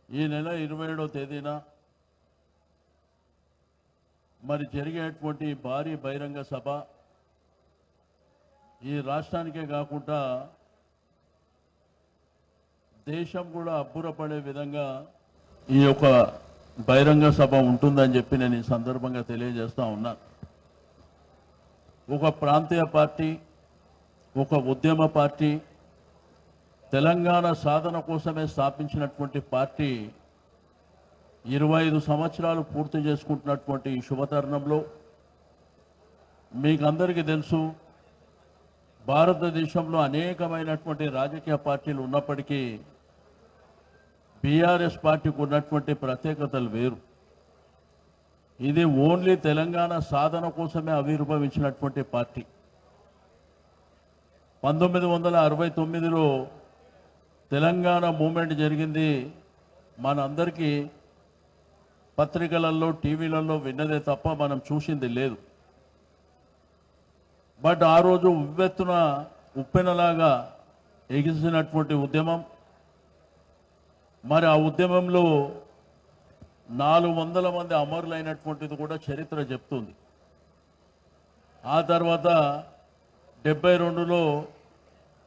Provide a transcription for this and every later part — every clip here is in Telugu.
ఈ నెల 27వ తేదీన మరి జరిగేటువంటి భారీ బహిరంగ సభ ఈ రాష్ట్రానికే కాకుండా దేశం కూడా అబ్బురపడే విధంగా ఈ యొక్క బహిరంగ సభ ఉంటుందని చెప్పి నేను ఈ సందర్భంగా తెలియజేస్తా ఉన్నాను. ఒక ప్రాంతీయ పార్టీ, ఒక ఉద్యమ పార్టీ, తెలంగాణ సాధన కోసమే స్థాపించినటువంటి పార్టీ 25 సంవత్సరాలు పూర్తి చేసుకుంటున్నటువంటి ఈ శుభతరుణంలో మీకు అందరికీ తెలుసు, భారతదేశంలో అనేకమైనటువంటి రాజకీయ పార్టీలు ఉన్నప్పటికీ బీఆర్ఎస్ పార్టీకి ఉన్నటువంటి ప్రత్యేకతలు వేరు. ఇది ఓన్లీ తెలంగాణ సాధన కోసమే ఆవిర్భవించినటువంటి పార్టీ. 1969లో తెలంగాణ మూమెంట్ జరిగింది. మనందరికీ పత్రికలలో, టీవీలలో విన్నదే తప్ప మనం చూసింది లేదు. బట్ ఆ రోజు ఉవ్వెత్తున ఉప్పెనలాగా ఎగిసినటువంటి ఉద్యమం. మరి ఆ ఉద్యమంలో 400 మంది అమరులైనటువంటిది కూడా చరిత్ర చెప్తుంది. ఆ తర్వాత 72లో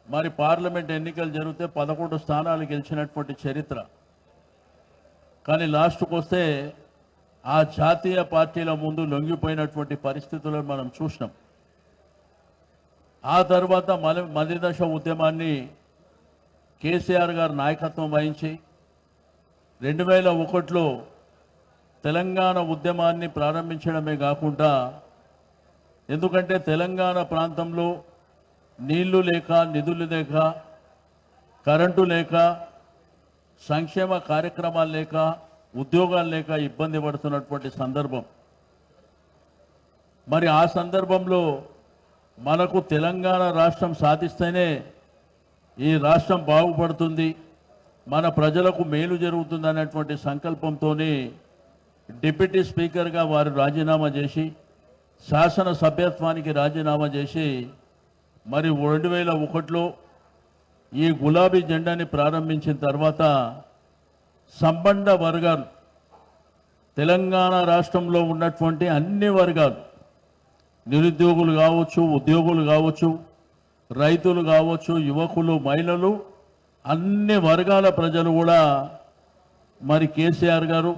మరి పార్లమెంట్ ఎన్నికలు జరిగితే 11 స్థానాలు గెలిచినటువంటి చరిత్ర. కానీ లాస్ట్కి వస్తే ఆ జాతీయ పార్టీల ముందు లొంగిపోయినటువంటి పరిస్థితులను మనం చూసినాం. ఆ తర్వాత మలిదశ ఉద్యమాన్ని కేసీఆర్ గారు నాయకత్వం వహించి 2001లో తెలంగాణ ఉద్యమాన్ని ప్రారంభించడమే కాకుండా, ఎందుకంటే తెలంగాణ ప్రాంతంలో నీళ్లు లేక, నిధులు లేక, కరెంటు లేక, సంక్షేమ కార్యక్రమాలు లేక, ఉద్యోగాలు లేక ఇబ్బంది పడుతున్నటువంటి సందర్భం. మరి ఆ సందర్భంలో మనకు తెలంగాణ రాష్ట్రం సాధిస్తేనే ఈ రాష్ట్రం బాగుపడుతుంది, మన ప్రజలకు మేలు జరుగుతుంది అనేటువంటి సంకల్పంతో డిప్యూటీ స్పీకర్గా వారు రాజీనామా చేసి, శాసన సభ్యత్వానికి రాజీనామా చేసి, మరి 2001లో ఈ గులాబీ జెండాని ప్రారంభించిన తర్వాత సంబంధ వర్గాలు, తెలంగాణ రాష్ట్రంలో ఉన్నటువంటి అన్ని వర్గాలు, నిరుద్యోగులు కావచ్చు, ఉద్యోగులు కావచ్చు, రైతులు కావచ్చు, యువకులు, మహిళలు, అన్ని వర్గాల ప్రజలు కూడా మరి కేసీఆర్ గారు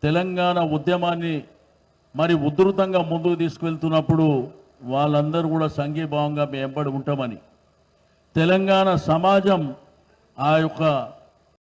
తెలంగాణ ఉద్యమాన్ని మరి ఉధృతంగా ముందుకు తీసుకువెళ్తున్నప్పుడు వాళ్ళందరూ కూడా సంఘీభావంగా మేము వెంబడి ఉంటామని, తెలంగాణ సమాజం ఆ యొక్క